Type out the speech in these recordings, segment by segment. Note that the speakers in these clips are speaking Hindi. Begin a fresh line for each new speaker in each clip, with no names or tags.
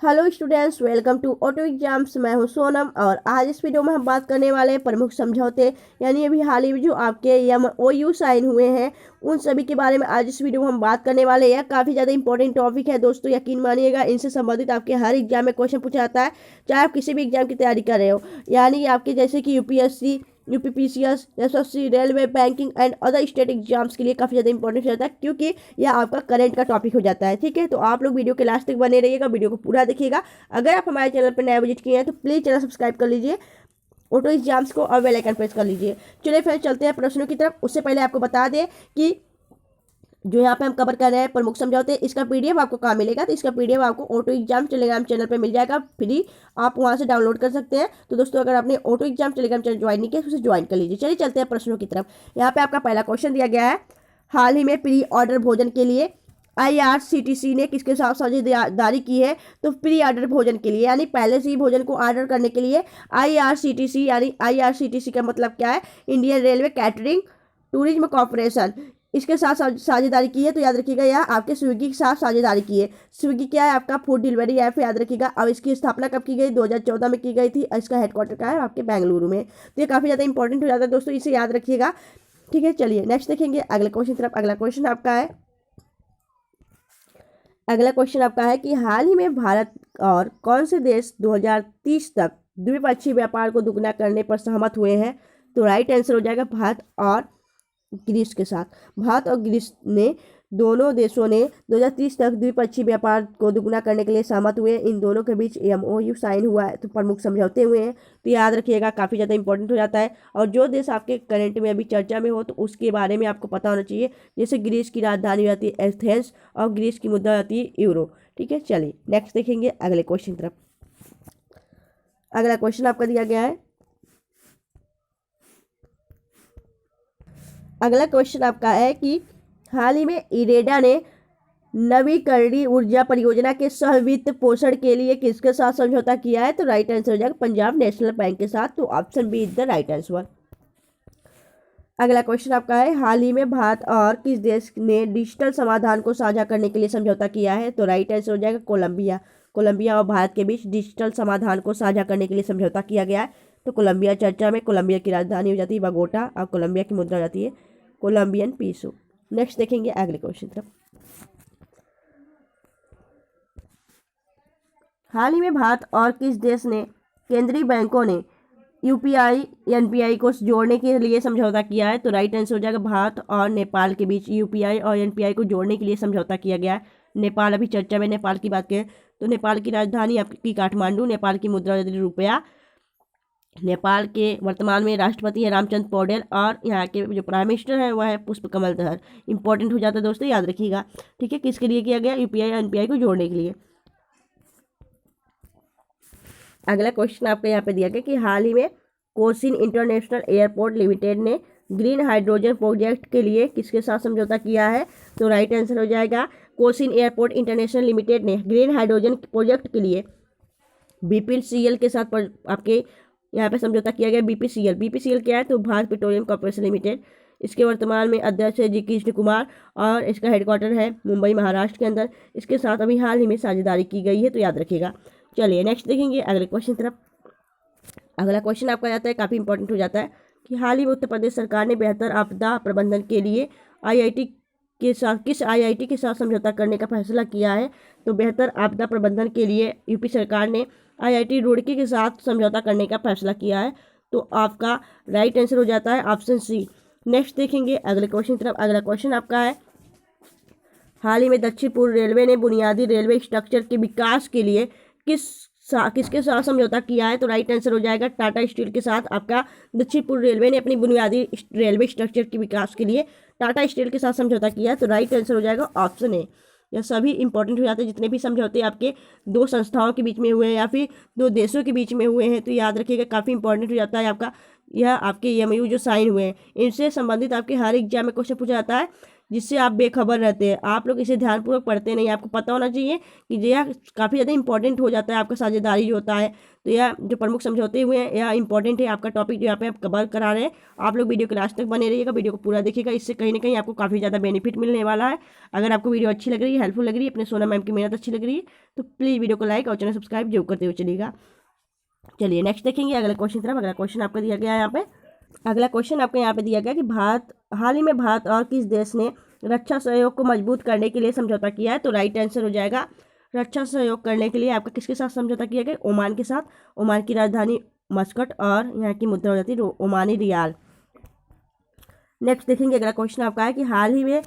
Hello students, welcome to auto exams. मैं हूं सोनम और आज इस वीडियो में हम बात करने वाले हैं प्रमुख समझौते यानी अभी हाल ही में जो आपके MOU साइन हुए हैं उन सभी के बारे में आज इस वीडियो में हम बात करने वाले हैं। काफ़ी ज़्यादा इंपॉर्टेंट टॉपिक है दोस्तों, यकीन मानिएगा इनसे संबंधित आपके हर एग्जाम में क्वेश्चन पूछा जाता है, चाहे आप किसी भी एग्जाम की तैयारी कर रहे हो। यानी आपके जैसे कि UPSC, UPPCS, SSC, railway, banking and other state exams के लिए काफ़ी ज़्यादा इंपॉर्टेंट रहता है क्योंकि यह आपका करंट का टॉपिक हो जाता है। ठीक है, तो आप लोग वीडियो के लास्ट तक बने रहिएगा, वीडियो को पूरा देखिएगा। अगर आप हमारे चैनल पर नया विजिट किए हैं तो प्लीज़ चैनल सब्सक्राइब कर लीजिए, ऑटो एग्जाम्स को और बेल आइकन प्रेस कर लीजिए। चलिए फिर चलते हैं प्रश्नों की तरफ। उससे पहले आपको बता दें कि जो यहाँ पे हम कवर कर रहे हैं प्रमुख समझौते, इसका PDF आपको कहाँ मिलेगा, तो इसका PDF आपको ऑटो एग्जाम टेलीग्राम चैनल पे मिल जाएगा फ्री, आप वहाँ से डाउनलोड कर सकते हैं। तो दोस्तों अगर आपने auto exam Telegram channel join नहीं किया तो उसे ज्वाइन कर लीजिए। चलिए चलते हैं प्रश्नों की तरफ। यहाँ पे आपका पहला क्वेश्चन दिया गया है, हाल ही में प्री ऑर्डर भोजन के लिए IRCTC ने किसके साथ साझेदारी की है। तो प्री ऑर्डर भोजन के लिए यानी पहले से ही भोजन को ऑर्डर करने के लिए IRCTC, यानी IRCTC का मतलब क्या है, Indian railway catering tourism corporation, इसके साथ साझेदारी की है। तो याद रखिएगा यह आपके स्विगी के साथ साझेदारी की है। स्विगी क्या है, आपका फूड डिलीवरी ऐप, याद रखिएगा। अब इसकी स्थापना कब की गई, 2014 में की गई थी। इसका हेडक्वार्टर का है आपके बेंगलुरु में। तो ये काफ़ी ज़्यादा इंपॉर्टेंट हो जाता है दोस्तों, इसे याद रखिएगा। ठीक है, चलिए नेक्स्ट देखेंगे अगले क्वेश्चन तरफ। अगला क्वेश्चन आपका है कि हाल ही में भारत और कौन से देश 2030 तक द्विपक्षीय व्यापार को दुगना करने पर सहमत हुए हैं। तो राइट आंसर हो जाएगा भारत और ग्रीस के साथ। भारत और ग्रीस ने दोनों देशों ने 2030 तक द्विपक्षीय व्यापार को दुगना करने के लिए सहमत हुए। इन दोनों के बीच MOU साइन हुआ है, तो प्रमुख समझौते हुए हैं। तो याद रखिएगा काफ़ी ज़्यादा इंपॉर्टेंट हो जाता है। और जो देश आपके करंट में अभी चर्चा में हो तो उसके बारे में आपको पता होना चाहिए। जैसे ग्रीस की राजधानी रहती है एथेंस और ग्रीस की मुद्रा रहती है यूरो। ठीक है, चलिए नेक्स्ट देखेंगे अगले क्वेश्चन तरफ। अगला क्वेश्चन आपका दिया गया है, अगला क्वेश्चन आपका है कि हाल ही में इरेडा ने नवीकरणीय ऊर्जा परियोजना के सह वित्त पोषण के लिए किसके साथ समझौता किया है। तो राइट आंसर हो जाएगा पंजाब नेशनल बैंक के साथ। तो option B is the right answer. अगला क्वेश्चन आपका है, हाल ही में भारत और किस देश ने डिजिटल समाधान को साझा करने के लिए समझौता किया है। तो राइट आंसर हो जाएगा कोलंबिया। कोलंबिया और भारत के बीच डिजिटल समाधान को साझा करने के लिए समझौता किया गया है। तो कोलंबिया चर्चा में, कोलंबिया की राजधानी हो जाती है बगोटा और कोलंबिया की मुद्रा हो जाती है कोलंबियन पीसो। नेक्स्ट देखेंगे अगले क्वेश्चन तरफ। हाल ही में भारत और किस देश ने केंद्रीय बैंकों ने UPI NPI को जोड़ने के लिए समझौता किया है। तो राइट आंसर हो जाएगा भारत और नेपाल के बीच UPI और NPI को जोड़ने के लिए समझौता किया गया है। नेपाल अभी चर्चा में, नेपाल की बात करें तो नेपाल की राजधानी आपकी काठमांडू, नेपाल की मुद्रा रुपया। नेपाल के वर्तमान में राष्ट्रपति है रामचंद्र पौडेल और यहाँ के जो प्राइम मिनिस्टर है वह है पुष्प कमल दहल। इंपॉर्टेंट हो जाता है दोस्तों, याद रखिएगा। ठीक है, किसके लिए किया गया, UPI NPI को जोड़ने के लिए। अगला क्वेश्चन आपको यहाँ पे दिया गया कि हाल ही में कोचिन इंटरनेशनल एयरपोर्ट लिमिटेड ने ग्रीन हाइड्रोजन प्रोजेक्ट के लिए किसके साथ समझौता किया है। तो राइट आंसर हो जाएगा कोचिन एयरपोर्ट इंटरनेशनल लिमिटेड ने ग्रीन हाइड्रोजन प्रोजेक्ट के लिए BPCL के साथ आपके यहाँ पे समझौता किया गया। BPCL क्या है, तो भारत पेट्रोलियम कॉर्पोरेशन लिमिटेड। इसके वर्तमान में अध्यक्ष है जी कृष्ण कुमार और इसका हेडक्वार्टर है मुंबई महाराष्ट्र के अंदर। इसके साथ अभी हाल ही में साझेदारी की गई है, तो याद रखिएगा। चलिए नेक्स्ट देखेंगे अगले क्वेश्चन तरफ। अगला क्वेश्चन आपका जाता है, काफ़ी इंपॉर्टेंट हो जाता है कि हाल ही में उत्तर प्रदेश सरकार ने बेहतर आपदा प्रबंधन के लिए IIT के साथ किस IIT के साथ समझौता करने का फैसला किया है। तो बेहतर आपदा प्रबंधन के लिए UP सरकार ने IIT रुड़की के साथ समझौता करने का फैसला किया है। तो आपका राइट आंसर हो जाता है ऑप्शन सी। नेक्स्ट देखेंगे अगले क्वेश्चन तरफ। अगला क्वेश्चन आपका है, हाल ही में दक्षिण पूर्व रेलवे ने बुनियादी रेलवे स्ट्रक्चर के विकास के लिए किसके साथ समझौता किया है। तो राइट आंसर हो जाएगा टाटा स्टील के साथ। आपका दक्षिण पूर्व रेलवे ने अपनी बुनियादी रेलवे स्ट्रक्चर के विकास के लिए टाटा स्टील के साथ समझौता किया है। तो राइट आंसर हो जाएगा ऑप्शन ए। यह सभी इंपॉर्टेंट हो जाते हैं, जितने भी समझौते आपके दो संस्थाओं के बीच में हुए हैं या फिर दो देशों के बीच में हुए हैं। तो याद रखिएगा काफ़ी इंपॉर्टेंट हो जाता है आपका यह आपके MOU जो साइन हुए हैं, इनसे संबंधित आपके हर एग्जाम में क्वेश्चन पूछा जाता है। जिससे आप बेखबर रहते हैं। आप लोग इसे ध्यानपूर्वक पढ़ते नहीं। आपको पता होना चाहिए कि यह काफ़ी ज़्यादा इंपॉर्टेंट हो जाता है आपका साझेदारी जो होता है। तो यह जो प्रमुख समझौते हुए हैं यह इंपॉर्टेंट है आपका टॉपिक जो यहाँ पे आप कवर करा रहे हैं। आप लोग वीडियो के लास्ट तक बने रहिएगा, वीडियो को पूरा देखिएगा। इससे कहीं ना कहीं आपको काफ़ी ज़्यादा बेनिफिट मिलने वाला है। अगर आपको वीडियो अच्छी लग रही है, हेल्पफुल लग रही है, अपने सोना मैम की मेहनत अच्छी लग रही है, तो प्लीज़ वीडियो को लाइक और चैनल सब्सक्राइब जरूर करते हुए चलिएगा। चलिए नेक्स्ट देखेंगे अगला क्वेश्चन तरफ। अगला क्वेश्चन आपका दिया गया है यहाँ पे। अगला क्वेश्चन आपको यहाँ पे दिया गया कि हाल ही में भारत और किस देश ने रक्षा सहयोग को मजबूत करने के लिए समझौता किया है? तो राइट आंसर हो जाएगा रक्षा सहयोग करने के लिए आपका किसके साथ समझौता किया गया? ओमान के साथ। ओमान की राजधानी मस्कट और यहाँ की मुद्रा हो जाती है ओमानी रियाल। नेक्स्ट देखेंगे अगला क्वेश्चन आपका है कि हाल ही में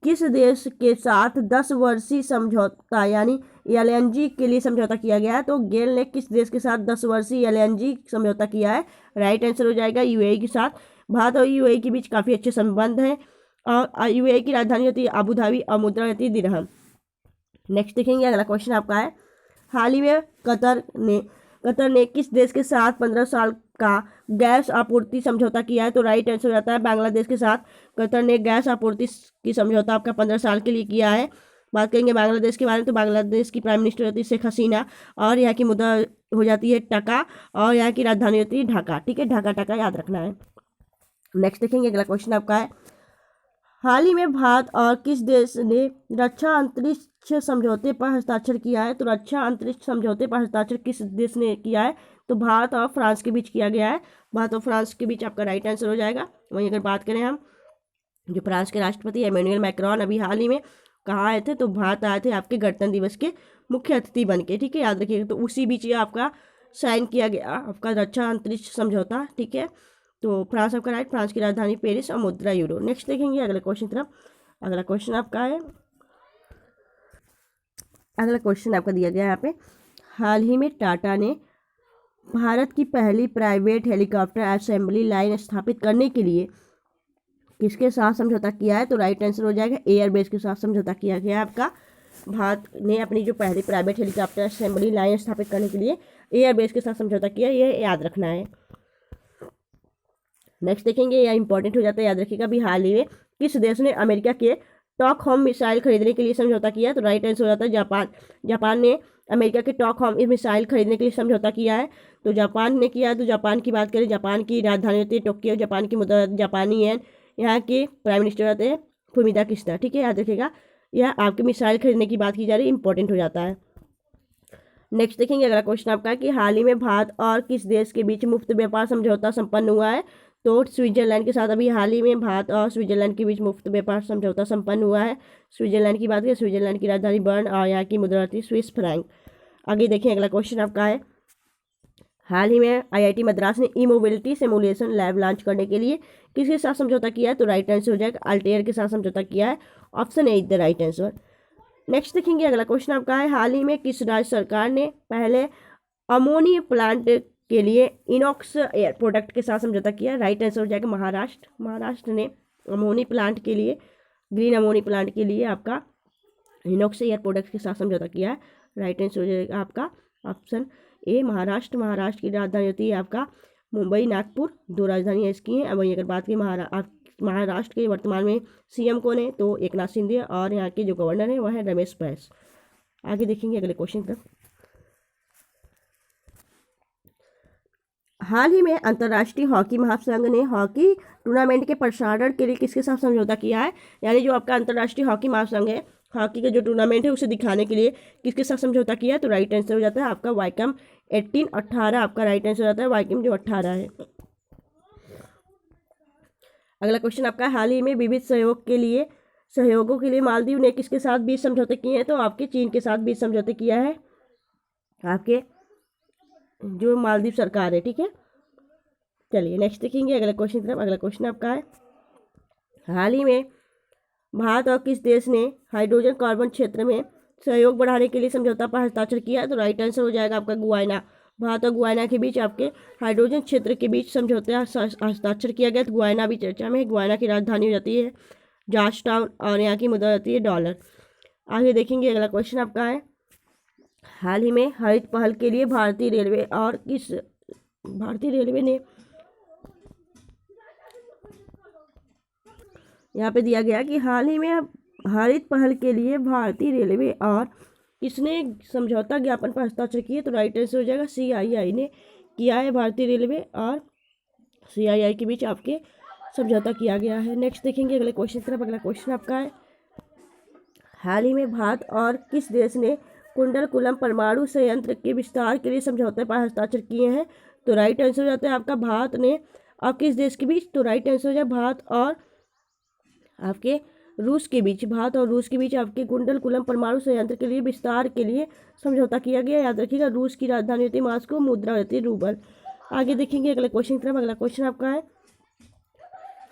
किस देश के साथ 10 वर्षीय समझौता यानी एलएनजी के लिए समझौता किया गया है? तो गेल ने किस देश के साथ 10 वर्षीय एलएनजी समझौता किया है? राइट आंसर हो जाएगा यूएई के साथ। भारत और यूएई के बीच काफ़ी अच्छे संबंध हैं और यूएई की राजधानी होती है अबू धाबी और मुद्रा होती है दिरहम। नेक्स्ट देखेंगे अगला क्वेश्चन आपका है हाल ही में कतर ने किस देश के साथ 15 साल का गैस आपूर्ति समझौता किया है? तो राइट आंसर हो जाता है बांग्लादेश के साथ। कतर ने गैस आपूर्ति की समझौता आपका 15 साल के लिए किया है। बात करेंगे बांग्लादेश के बारे में, तो बांग्लादेश की प्राइम मिनिस्टर होती है शेख हसीना और यहाँ की मुद्रा हो जाती है टका और यहाँ की राजधानी होती है ढाका। ठीक है, ढाका टका याद रखना है। नेक्स्ट देखेंगे अगला क्वेश्चन आपका है हाल ही में भारत और किस देश ने रक्षा अंतरिक्ष समझौते पर हस्ताक्षर किया है? तो रक्षा अंतरिक्ष समझौते पर हस्ताक्षर किस देश ने किया है? तो भारत और फ्रांस के बीच किया गया है। भारत और फ्रांस के बीच आपका राइट आंसर हो जाएगा। वहीं अगर बात करें हम, जो फ्रांस के राष्ट्रपति इमैनुअल मैक्रोन अभी हाल ही में कहाँ आए थे? तो भारत आए थे आपके गणतंत्र दिवस के मुख्य अतिथि बन के। ठीक है, याद रखिएगा। तो उसी बीच ये आपका साइन किया गया आपका रक्षा अंतरिक्ष समझौता। ठीक है, तो फ्रांस आपका राइट। फ्रांस की राजधानी पेरिस और मुद्रा यूरो। नेक्स्ट देखेंगे अगले क्वेश्चन तरफ। अगला क्वेश्चन आपका है अगला क्वेश्चन आपका दिया गया है यहाँ पे हाल ही में टाटा ने भारत की पहली प्राइवेट हेलीकॉप्टर असेंबली लाइन स्थापित करने के लिए किसके साथ समझौता किया है? तो राइट आंसर हो जाएगा एयरबेस के साथ समझौता किया गया है आपका। भारत ने अपनी जो पहली प्राइवेट हेलीकॉप्टर असेंबली लाइन स्थापित करने के लिए एयरबेस के साथ समझौता किया, ये याद रखना है। नेक्स्ट देखेंगे, यह इंपॉर्टेंट हो जाता है, याद रखिएगा। भी हाल ही में किस देश ने अमेरिका के टॉक होम मिसाइल खरीदने के लिए समझौता किया? तो राइट आंसर हो जाता है जापान। जापान ने अमेरिका के टॉक होम मिसाइल खरीदने के लिए समझौता किया है। तो जापान ने किया है। तो जापान की बात करें, जापान की राजधानी होती है टोक्यो, जापान की मुद्रा जापानी है, यहाँ के प्राइम मिनिस्टर होते हैं फुमिदा किशिदा। ठीक है, याद रखिएगा। यह आपके मिसाइल खरीदने की बात की जा रही है, इंपॉर्टेंट हो जाता है। नेक्स्ट देखेंगे अगला क्वेश्चन आपका कि हाल ही में भारत और किस देश के बीच मुफ्त व्यापार समझौता संपन्न हुआ है? तो स्विट्जरलैंड के साथ अभी हाल ही में भारत और स्विट्जरलैंड के बीच मुफ्त व्यापार समझौता संपन्न हुआ है। स्विट्जरलैंड की बात करें, स्विट्जरलैंड की राजधानी बर्न और यहाँ की मुद्रा होती है स्विस फ्रैंक। आगे देखिए अगला क्वेश्चन आपका है हाल ही में आईआईटी मद्रास ने ई मोबिलिटी सिमुलेशन लैब लॉन्च करने के लिए किसके साथ समझौता किया है? तो राइट आंसर हो जाएगा अल्टेयर के साथ समझौता किया है। Option A is the right answer. Next देखेंगे अगला क्वेश्चन आपका है हाल ही में किस राज्य सरकार ने पहले अमोनिया प्लांट के लिए इनॉक्स एयर प्रोडक्ट के साथ समझौता किया? राइट आंसर हो जाएगा महाराष्ट्र। महाराष्ट्र ने अमोनी प्लांट के लिए, ग्रीन अमोनी प्लांट के लिए आपका इनॉक्स एयर प्रोडक्ट के साथ समझौता किया है। राइट आंसर हो जाएगा आपका ऑप्शन ए महाराष्ट्र। महाराष्ट्र की राजधानी होती है आपका मुंबई, नागपुर, दो राजधानियाँ इसकी हैं। वहीं अगर बात करें महाराष्ट्र के वर्तमान में सीएम कौन है? तो एकनाथ शिंदे और यहाँ के जो गवर्नर हैं वह है रमेश बैस। आगे देखेंगे अगले क्वेश्चन पर। हाल ही में अंतर्राष्ट्रीय हॉकी महासंघ ने हॉकी टूर्नामेंट के प्रसारण के लिए किसके साथ समझौता किया है? यानी जो आपका अंतर्राष्ट्रीय हॉकी महासंघ है, हॉकी का जो टूर्नामेंट है उसे दिखाने के लिए किसके साथ समझौता किया है? तो राइट आंसर हो जाता है आपका वाइकम 18 आपका राइट आंसर हो जाता है वाइकम जो 18 है। अगला क्वेश्चन आपका हाल ही में विविध सहयोगों के लिए मालदीव ने किसके साथ 20 समझौते किए हैं? तो आपके चीन के साथ 20 समझौते किया है आपके जो मालदीव सरकार है। ठीक है, चलिए नेक्स्ट देखेंगे अगला क्वेश्चन तरफ। अगला क्वेश्चन आपका है हाल ही में भारत और किस देश ने हाइड्रोजन कार्बन क्षेत्र में सहयोग बढ़ाने के लिए समझौता पर हस्ताक्षर किया है? तो राइट आंसर हो जाएगा आपका गुयाना। भारत और गुयाना के बीच आपके हाइड्रोजन क्षेत्र के बीच समझौता हस्ताक्षर किया गया। तो गुयाना भी चर्चा में है। गुयाना की राजधानी हो जाती है जॉर्जटाउन और यहाँ की मुद्रा होती है डॉलर। आगे देखेंगे अगला क्वेश्चन आपका है हाल ही में हरित पहल के लिए भारतीय रेलवे यहाँ पे दिया गया कि हाल ही में हरित पहल के लिए भारतीय रेलवे और किसने समझौता ज्ञापन पर हस्ताक्षर किए, तो राइट आंसर हो जाएगा CII ने किया है। भारतीय रेलवे और CII के बीच आपके समझौता किया गया है। नेक्स्ट देखेंगे अगले क्वेश्चन की तरफ। अगला क्वेश्चन आपका है, हाल ही में भारत और किस देश ने कुंडलकुलम परमाणु संयंत्र के विस्तार के लिए समझौते पर हस्ताक्षर किए हैं, तो राइट आंसर हो जाता है आपका भारत ने और किस देश के बीच, तो राइट आंसर हो जाए भारत और आपके रूस के बीच। भारत और रूस के बीच आपके कुंडलकुलम परमाणु संयंत्र के लिए विस्तार के लिए समझौता किया गया। याद रखिएगा, रूस की राजधानी होती है मॉस्को, मुद्रा होती है रूबल। आगे देखेंगे अगले क्वेश्चन की तरफ। अगला क्वेश्चन आपका है,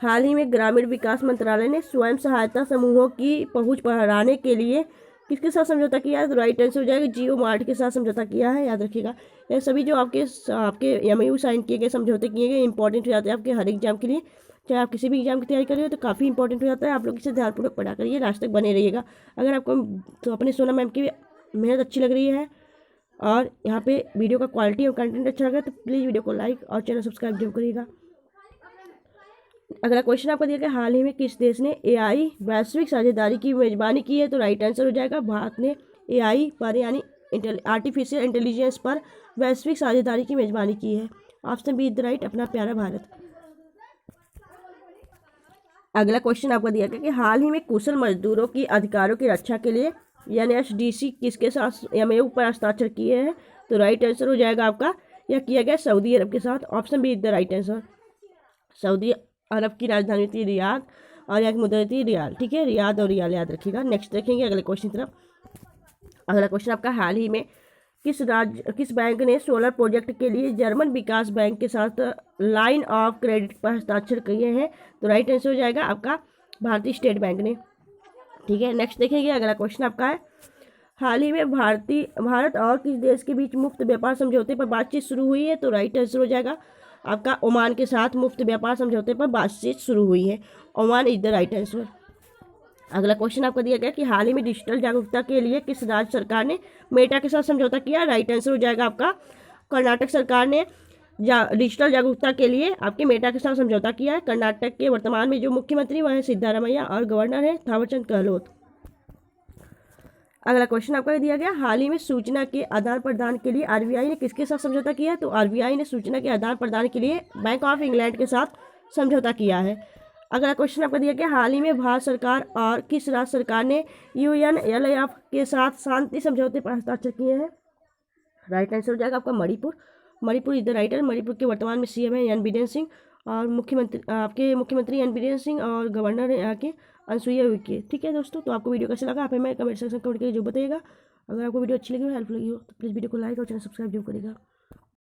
हाल ही में ग्रामीण विकास मंत्रालय ने स्वयं सहायता समूहों की पहुंच बढ़ाने के लिए किसके साथ समझौता किया है, तो राइट आंसर हो जाएगा जियो मार्ट के साथ समझौता किया है। याद रखिएगा, ये सभी जो आपके MOU साइन किए गए, समझौते किए गए, इंपॉर्टेंट हो जाते हैं आपके हर एग्जाम के लिए। चाहे आप किसी भी एग्जाम की तैयारी कर रहे हो तो काफ़ी इंपॉर्टेंट हो जाता है। आप लोग इसे ध्यानपूर्वक पढ़ा करिए, लास्ट तक बने रहिएगा। अगर आपको तो अपने सोना मैम की मेहनत अच्छी लग रही है और यहाँ पे वीडियो का क्वालिटी और कंटेंट अच्छा लग रहा है तो प्लीज़ वीडियो को लाइक और चैनल सब्सक्राइब जरूर करिएगा। अगला क्वेश्चन आपको दिया गया, हाल ही में किस देश ने AI वैश्विक साझेदारी की मेजबानी की है, तो राइट आंसर हो जाएगा भारत ने AI पर यानी आर्टिफिशियल इंटेलिजेंस पर वैश्विक साझेदारी की मेजबानी की है। Option B is the right, अपना प्यारा भारत। अगला क्वेश्चन आपको दिया गया कि हाल ही में कुशल मजदूरों की अधिकारों की रक्षा के लिए NSDC किसके साथ MOU पर हस्ताक्षर किए हैं, तो राइट आंसर हो जाएगा आपका, यह किया गया सऊदी अरब के साथ। Option B is the right answer. Saudi Arab की राजधानी थी रियाद और यहाँ की मुद्रा थी रियाल। ठीक है, रियाद और रियाल याद रखिएगा। नेक्स्ट देखेंगे अगले क्वेश्चन की तरफ। अगला क्वेश्चन आपका, हाल ही में किस बैंक ने सोलर प्रोजेक्ट के लिए जर्मन विकास बैंक के साथ लाइन ऑफ क्रेडिट पर हस्ताक्षर किए हैं, तो राइट आंसर हो जाएगा आपका भारतीय स्टेट बैंक ने। ठीक है, नेक्स्ट देखेंगे अगला क्वेश्चन आपका है, हाल ही में भारत और किस देश के बीच मुफ्त व्यापार समझौते पर बातचीत शुरू हुई है, तो राइट आंसर हो जाएगा आपका ओमान के साथ मुफ्त व्यापार समझौते पर बातचीत शुरू हुई है। Oman is the right answer. अगला क्वेश्चन आपको दिया गया कि हाल ही में डिजिटल जागरूकता के लिए किस राज्य सरकार ने मेटा के साथ समझौता किया, राइट आंसर हो जाएगा आपका कर्नाटक सरकार ने डिजिटल जागरूकता के लिए आपके मेटा के साथ समझौता किया है। कर्नाटक के वर्तमान में जो मुख्यमंत्री वह है सिद्धारमैया और गवर्नर है थावरचंद गहलोत। अगला क्वेश्चन आपको दिया गया, हाल ही में सूचना के आदान प्रदान के लिए RBI ने किसके साथ समझौता किया है, तो RBI ने सूचना के आदान प्रदान के लिए बैंक ऑफ इंग्लैंड के साथ समझौता किया है। अगला क्वेश्चन आपको दिया गया, हाल ही में भारत सरकार और किस राज्य सरकार ने UNLF के साथ शांति समझौते पर हस्ताक्षर किए हैं, राइट आंसर हो जाएगा आपका Manipur is the right answer. Manipur के वर्तमान में CM है बीरेन सिंह और मुख्यमंत्री बीरेन सिंह और गवर्नर है यहाँ के अनसुईया उइके। ठीक है दोस्तों, तो आपको वीडियो कैसा लगा आप हमें कमेंट सेक्शन कमेंट करके जो बताइएगा। अगर आपको वीडियो अच्छी लगी हो, हेल्पफुल लगी हो, तो प्लीज़ वीडियो को लाइक और चैनल सब्सक्राइब जरूर करिएगा।